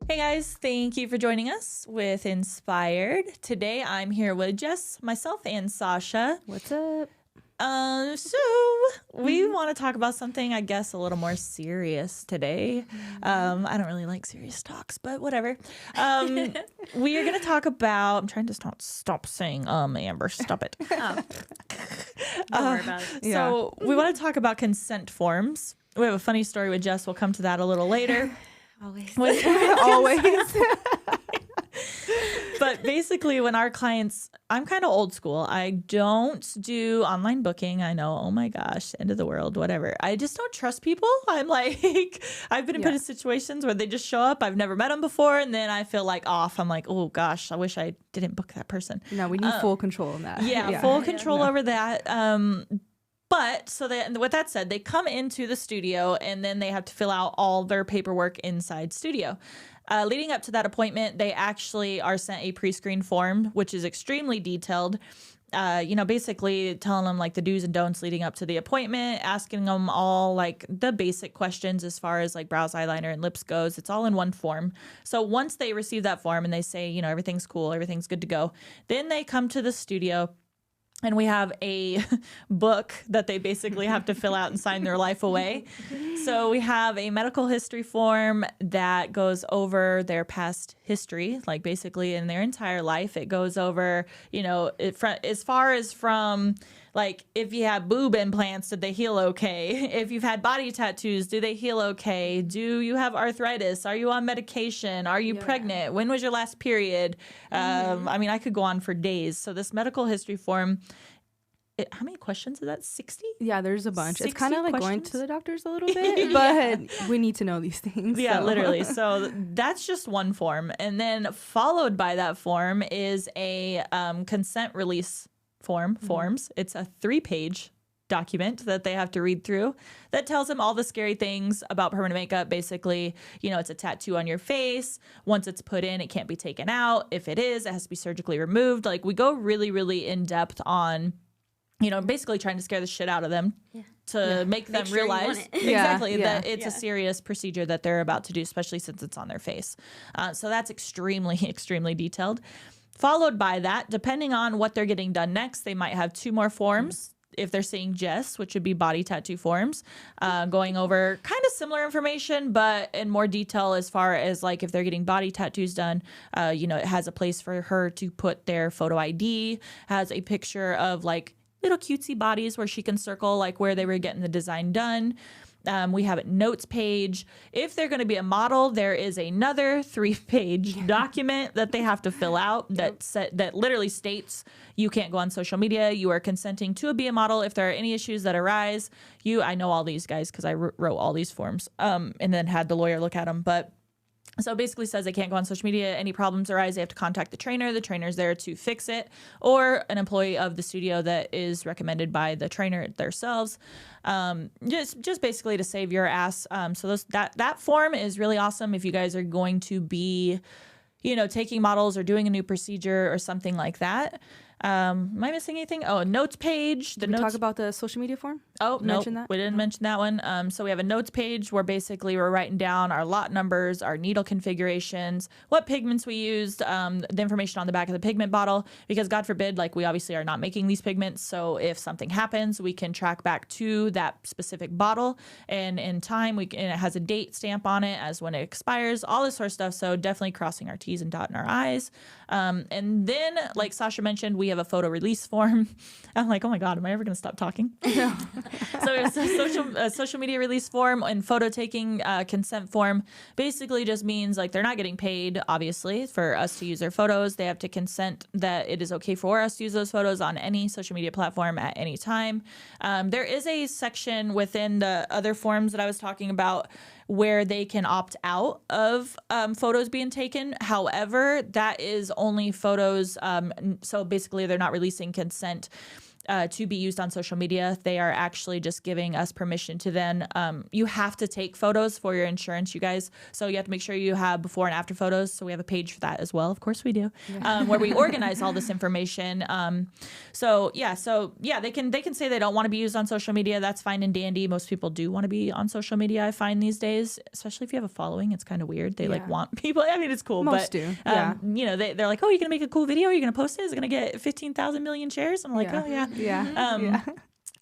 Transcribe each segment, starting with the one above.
Hey guys, thank you for joining us with Inspired. Today I'm here with Jess, myself, and Sasha. What's up? So we want to talk about something, I guess, a little more serious today. I don't really like serious talks, but whatever. We are going to talk about, I'm trying to stop saying, Amber, stop it. Oh. Don't worry about it. So we want to talk about consent forms. We have a funny story with Jess. We'll come to that a little later. Always. Always. But basically, when our clients, I'm kind of old school. I don't do online booking. I know, oh my gosh, end of the world, whatever. I just don't trust people. I'm like, I've been put in situations where they just show up. I've never met them before. And then I feel like off. I'm like, oh gosh, I wish I didn't book that person. No, we need full control on that. Full control over that. But so that, with that said, they come into the studio and then they have to fill out all their paperwork inside studio. Leading up to that appointment, they actually are sent a pre-screen form, which is extremely detailed. Basically telling them like the do's and don'ts leading up to the appointment, asking them all like the basic questions as far as like brows, eyeliner, and lips goes. It's all in one form. So once they receive that form and they say, everything's cool, everything's good to go, then they come to the studio. And we have a book that they basically have to fill out and sign their life away. So we have a medical history form that goes over their past history, like basically in their entire life. It goes over, as far as from like if you have boob implants, did they heal okay? If you've had body tattoos, do they heal okay? Do you have arthritis? Are you on medication? Are you pregnant? When was your last period? I could go on for days. So this medical history form, how many questions is that? 60? Yeah, there's a bunch. It's 60 kind of like going questions? to the doctors a little bit, but we need to know these things. Yeah, so. literally. So that's just one form. And then followed by that form is a consent release forms. It's a 3-page document that they have to read through that tells them all the scary things about permanent makeup. Basically, it's a tattoo on your face. Once it's put in, it can't be taken out. If it is, it has to be surgically removed. Like we go really, really in depth on, basically trying to scare the shit out of them to make them sure you want realize it. exactly Yeah. that it's a serious procedure that they're about to do, especially since it's on their face. So that's extremely, extremely detailed. Followed by that, depending on what they're getting done next, they might have 2 more forms. If they're seeing Jess, which would be body tattoo forms, going over kind of similar information, but in more detail as far as like if they're getting body tattoos done, it has a place for her to put their photo ID, has a picture of like little cutesy bodies where she can circle like where they were getting the design done. We have a notes page. If they're going to be a model, there is another 3-page document that they have to fill out that literally states you can't go on social media. You are consenting to be a model. If there are any issues that arise, I know all these guys because I wrote all these forms and then had the lawyer look at them. But so it basically says they can't go on social media. Any problems arise, they have to contact the trainer. The trainer's there to fix it, or an employee of the studio that is recommended by the trainer themselves. Just basically to save your ass. So that form is really awesome if you guys are going to be, taking models or doing a new procedure or something like that. Am I missing anything? Oh, a notes page. Did we talk about the social media form? Oh, no, that? We didn't mention that one. So we have a notes page where basically we're writing down our lot numbers, our needle configurations, what pigments we used, the information on the back of the pigment bottle, because God forbid, like we obviously are not making these pigments. So if something happens, we can track back to that specific bottle and in time, and it has a date stamp on it as when it expires, all this sort of stuff. So definitely crossing our T's and dotting our I's. And then, like Sasha mentioned, we have a photo release form. I'm like, oh my God, am I ever going to stop talking? So it's a social media release form and photo taking consent form. Basically just means like they're not getting paid, obviously, for us to use their photos. They have to consent that it is okay for us to use those photos on any social media platform at any time. There is a section within the other forms that I was talking about where they can opt out of photos being taken. However, that is only photos. So basically, they're not releasing consent to be used on social media. They are actually just giving us permission to then, you have to take photos for your insurance, you guys. So you have to make sure you have before and after photos. So we have a page for that as well. Of course we do, where we organize all this information. So they can say they don't want to be used on social media. That's fine and dandy. Most people do want to be on social media, I find these days, especially if you have a following. It's kind of weird. They like want people. I mean, it's cool. Most but, do. You know, they're like, oh, you're going to make a cool video. You're going to post it. It's going to get 15,000 million shares. I'm like, oh yeah. Yeah.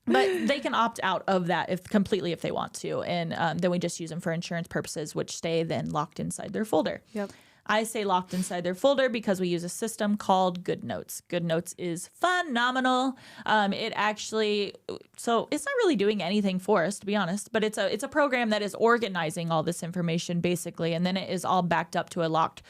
But they can opt out of that completely if they want to. And then we just use them for insurance purposes, which stay then locked inside their folder. Yep. I say locked inside their folder because we use a system called GoodNotes. GoodNotes is phenomenal. It actually, so it's not really doing anything for us, to be honest, but it's a program that is organizing all this information basically, and then it is all backed up to a locked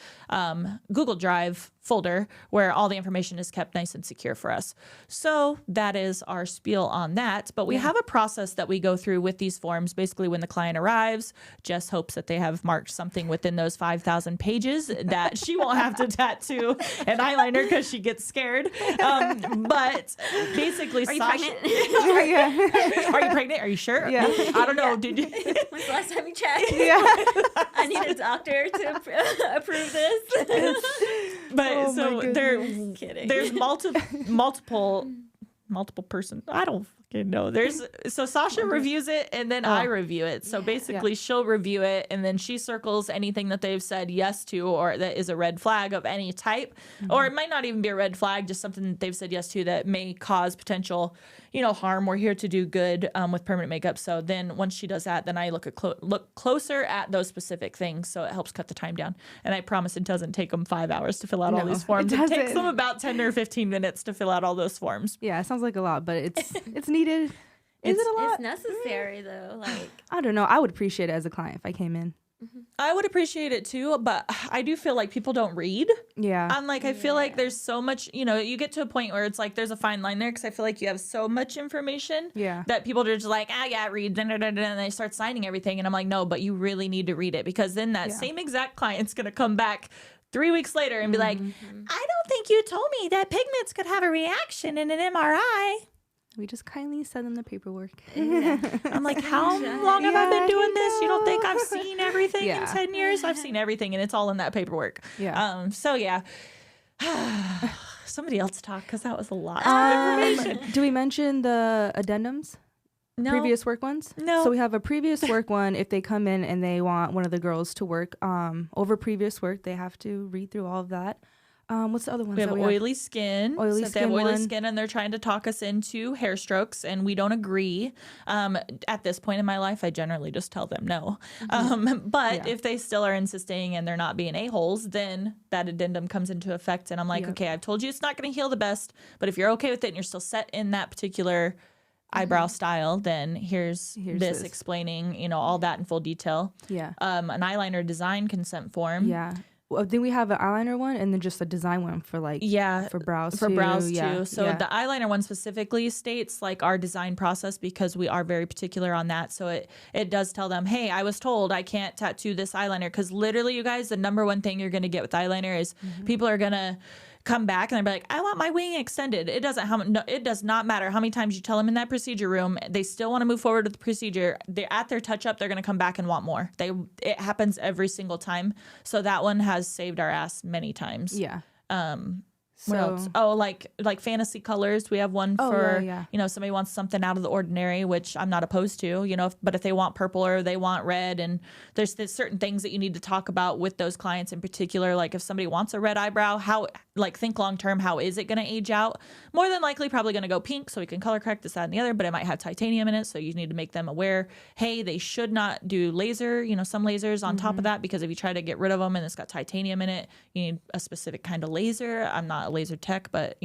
Google Drive folder where all the information is kept nice and secure for us. So that is our spiel on that. But we have a process that we go through with these forms. Basically, when the client arrives, Jess hopes that they have marked something within those 5,000 pages that she won't have to tattoo an eyeliner because she gets scared. But basically, Are you Sasha, pregnant? are you pregnant? Are you sure? Yeah. I don't know. Did you? When's the last time you checked? Yeah. I need a doctor to approve this. But Oh so my goodness. Kidding. there's multiple person. I don't fucking know. So Sasha reviews it and then I review it. So basically she'll review it and then she circles anything that they've said yes to or that is a red flag of any type. Or it might not even be a red flag, just something that they've said yes to that may cause potential, harm. We're here to do good with permanent makeup. So then once she does that, then I look closer at those specific things. So it helps cut the time down. And I promise it doesn't take them 5 hours to fill out all these forms. It takes them about 10 or 15 minutes to fill out all those forms. Yeah, it sounds like a lot, but it's needed. Is it a lot? It's necessary though. Like I don't know. I would appreciate it as a client if I came in. I would appreciate it too, but I do feel like people don't read. Yeah. I'm like, I feel like there's so much, you get to a point where it's like there's a fine line there because I feel like you have so much information that people are just like, read, and they start signing everything. And I'm like, no, but you really need to read it because then that same exact client's going to come back 3 weeks later and be like, I don't think you told me that pigments could have a reaction in an MRI. We just kindly send them the paperwork. I'm like, how long have I been doing this? You don't think I've seen everything in 10 years? I've seen everything, and it's all in that paperwork. Yeah. Somebody else talk, because that was a lot of information. Do we mention the addendums? No. Previous work ones? No. So we have a previous work one. If they come in and they want one of the girls to work over previous work, they have to read through all of that. What's the other one? We have oily skin. Oily so if they have skin oily one. skin and they're trying to talk us into hair strokes and we don't agree. At this point in my life, I generally just tell them no. But if they still are insisting and they're not being a-holes, then that addendum comes into effect. And I'm like, okay, I've told you it's not going to heal the best, but if you're okay with it and you're still set in that particular eyebrow style, then here's this explaining, all that in full detail. Yeah. An eyeliner design consent form. Yeah. Well, then we have an eyeliner one and then just a design one for for brows for too. brows Yeah. too. So the eyeliner one specifically states like our design process because we are very particular on that. So it does tell them, hey, I was told I can't tattoo this eyeliner because literally, you guys, the number one thing you're going to get with eyeliner is people are going to come back and they're like, I want my wing extended. It does not matter how many times you tell them in that procedure room, they still want to move forward with the procedure. They're at their touch up, they're going to come back and want more. It happens every single time. So that one has saved our ass many times. Yeah. What else? Oh, like fantasy colors. We have one for, somebody wants something out of the ordinary, which I'm not opposed to, but if they want purple or they want red, and there's certain things that you need to talk about with those clients in particular. Like if somebody wants a red eyebrow, think long term, how is it going to age out? More than likely, probably going to go pink so we can color correct this, that, and the other, but it might have titanium in it. So you need to make them aware, hey, they should not do laser, some lasers on top of that, because if you try to get rid of them and it's got titanium in it, you need a specific kind of laser. I'm not a laser tech, but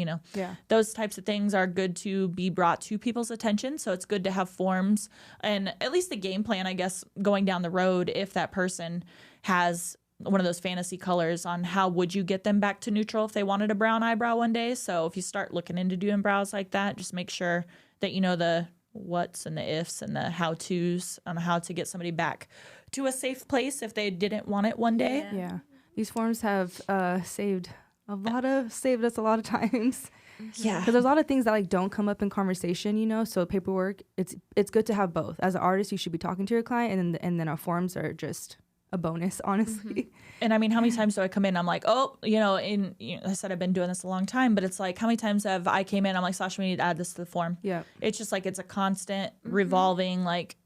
those types of things are good to be brought to people's attention. So it's good to have forms and at least a game plan, I guess, going down the road if that person has one of those fantasy colors on how would you get them back to neutral if they wanted a brown eyebrow one day. So if you start looking into doing brows like that, just make sure that you know the what's and the ifs and the how-tos on how to get somebody back to a safe place if they didn't want it one day. Yeah. These forms have saved us a lot of times. Yeah. Because there's a lot of things that like don't come up in conversation, you know. So paperwork, it's good to have both. As an artist, you should be talking to your client, and then our forms are just a bonus, honestly. And I mean, how many times do I come in? I'm like, oh, I said I've been doing this a long time, but it's like, how many times have I came in? I'm like, Sasha, we need to add this to the form. Yeah. It's just like, it's a constant revolving, like,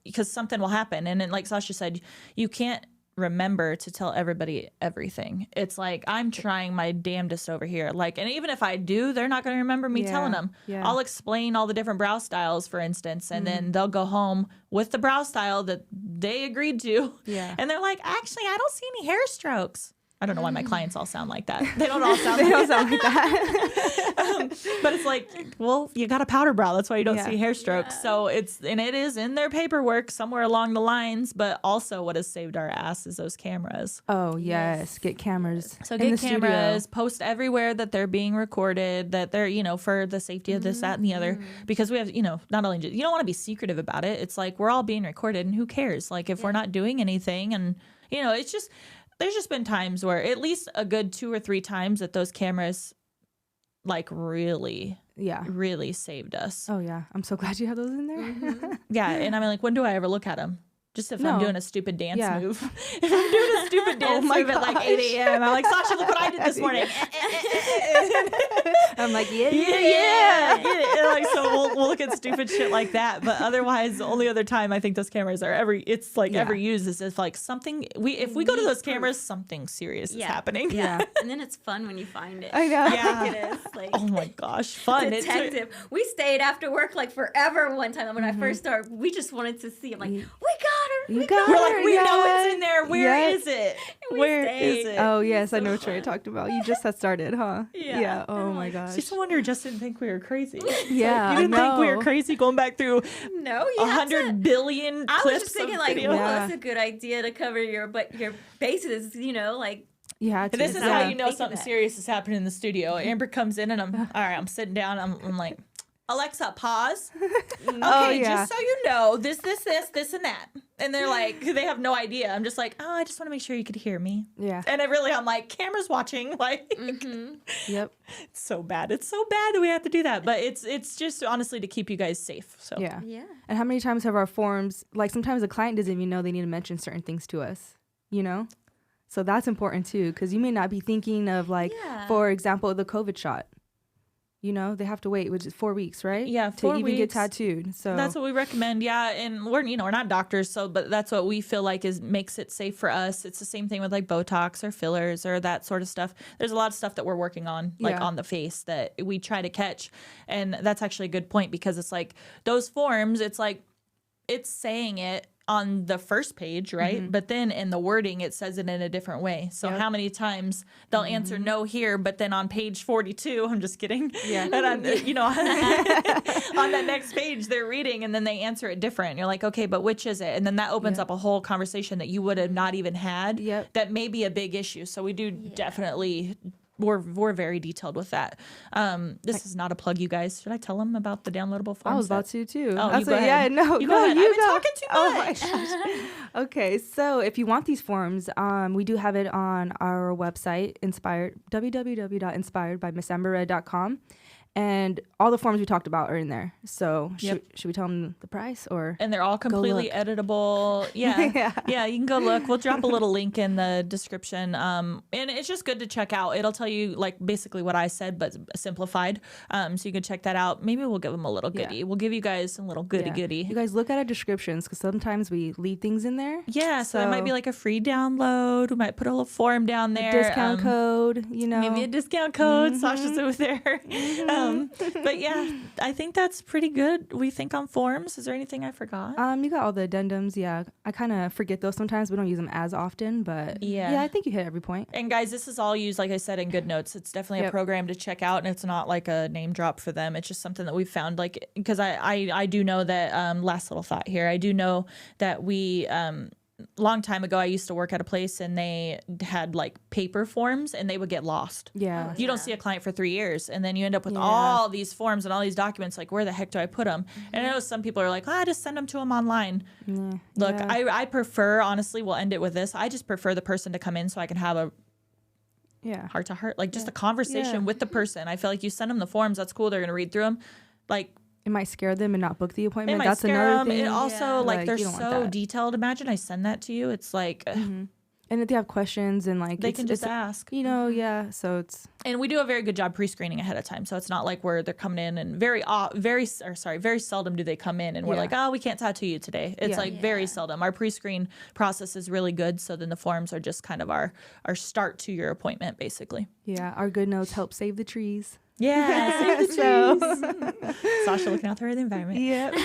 because something will happen. And then, like Sasha said, you can't remember to tell everybody everything. It's like, I'm trying my damnedest over here. Like, and even if I do, they're not going to remember me telling them. Yeah. I'll explain all the different brow styles, for instance, and then they'll go home with the brow style that they agreed to. Yeah. And they're like, actually, I don't see any hair strokes. I don't know why my clients all sound like that. They don't all sound like that. But it's like, well, you got a powder brow. That's why you don't see hair strokes. Yeah. So it is in their paperwork somewhere along the lines. But also what has saved our ass is those cameras. Oh, yes. Get cameras. So get cameras, studio. Post everywhere that they're being recorded, that they're, for the safety of this, that, and the other. Because we have, not only, you don't want to be secretive about it. It's like, we're all being recorded and who cares? Like if we're not doing anything and, it's just... There's just been times where at least a good 2 or 3 times that those cameras like really saved us. Oh, yeah. I'm so glad you have those in there. Yeah. And I mean, like, when do I ever look at them? Just if I'm doing a stupid dance move. If I'm doing a stupid dance move at like 8 a.m., I'm like, Sasha, look what I did this morning. I'm like, yeah. And like, so we'll look at stupid shit like that. But otherwise, the only other time I think those cameras are ever used is if like something, if we go to those cameras, something serious is happening. Yeah. And then it's fun when you find it. I know. Yeah. Like it is. Like, oh my gosh, fun. Detective. We stayed after work like forever one time. When I first started, we just wanted to see. I'm like, we got her. We're like, we know it's in there. Where is it? Where is it? Oh, yes. I know what you're talking about. You just had started, huh? Yeah. Oh, my gosh. Just no wonder you just didn't think we were crazy. Yeah. You didn't think we were crazy going back through 100 billion clips. I was just thinking, like, video. that's a good idea to cover your bases, like. Yeah, this is how you know something serious is happening in the studio. Amber comes in and I'm sitting down. I'm like, Alexa, pause. Okay, just so you know, this, and that. And they're like, they have no idea. I'm just like, I just want to make sure you could hear me. Yeah. And I'm like, camera's watching. Like, Yep. It's so bad. It's so bad that we have to do that. But it's just honestly to keep you guys safe. So yeah. And how many times have our forms, like sometimes the client doesn't even know they need to mention certain things to us, So that's important too, because you may not be thinking of for example, the COVID shot. They have to wait, which is 4 weeks, right? Yeah, 4 weeks. To even get tattooed. So that's what we recommend. Yeah, and we're not doctors, but that's what we feel like makes it safe for us. It's the same thing with like Botox or fillers or that sort of stuff. There's a lot of stuff that we're working on, like on the face that we try to catch, and that's actually a good point because it's like those forms. It's like it's saying it on the first page, right? But then in the wording, it says it in a different way. So how many times they'll answer no here, but then on page 42, I'm just kidding. Yeah. And on, on that next page, they're reading and then they answer it different. You're like, okay, but which is it? And then that opens up a whole conversation that you would have not even had that may be a big issue. So we do definitely... We're very detailed with that. This is not a plug, you guys. Should I tell them about the downloadable forms? I was about to too. Oh, you go ahead. Yeah, no, you go ahead. You I've been talking too much. Oh my gosh. Okay, so if you want these forms, we do have it on our website, www.inspiredbymssamberred.com. And all the forms we talked about are in there. So should we tell them the price or? And they're all completely editable. Yeah. Yeah, you can go look. We'll drop a little link in the description. And it's just good to check out. It'll tell you like basically what I said, but simplified. So you can check that out. Maybe we'll give them a little goodie. We'll give you guys some little goodie. You guys look at our descriptions because sometimes we leave things in there. Yeah, so it might be like a free download. We might put a little form down there. A discount code, Maybe a discount code. Sasha's over there. But yeah, I think that's pretty good. We think on forms. Is there anything I forgot? You got all the addendums. Yeah, I kind of forget those sometimes. We don't use them as often, but yeah, I think you hit every point. And guys, this is all used, like I said, in GoodNotes. It's definitely a program to check out, and it's not like a name drop for them. It's just something that we found, like, because I do know that. Last little thought here. I do know that we. Long time ago, I used to work at a place and they had like paper forms and they would get lost. Yeah. You don't see a client for 3 years and then you end up with all these forms and all these documents. Like, where the heck do I put them? And I know some people are like, just send them to them online. Look, I prefer, honestly, we'll end it with this. I just prefer the person to come in so I can have a heart to heart, like just a conversation with the person. I feel like you send them the forms. That's cool. They're going to read through them. Like, it might scare them and not book the appointment. It might That's scare another them. thing. It also, like they're you don't want so that. detailed. Imagine I send that to you. It's like, And if they have questions and like they can just ask. You know, so it's. And we do a very good job pre-screening ahead of time. So it's not like where they're coming in and very seldom do they come in and we're like, oh, we can't tattoo you today. It's very seldom. Our pre-screen process is really good. So then the forms are just kind of our start to your appointment, basically. Yeah, our good notes help save the trees. Yeah, save the trees. Sasha looking out there in the environment. Yep.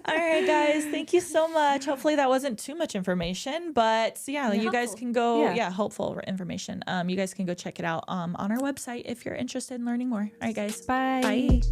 All right, guys. Thank you so much. Hopefully that wasn't too much information, but you guys can go, helpful information. You guys can go check it out on our website if you're interested in learning more. All right, guys. Bye. Bye.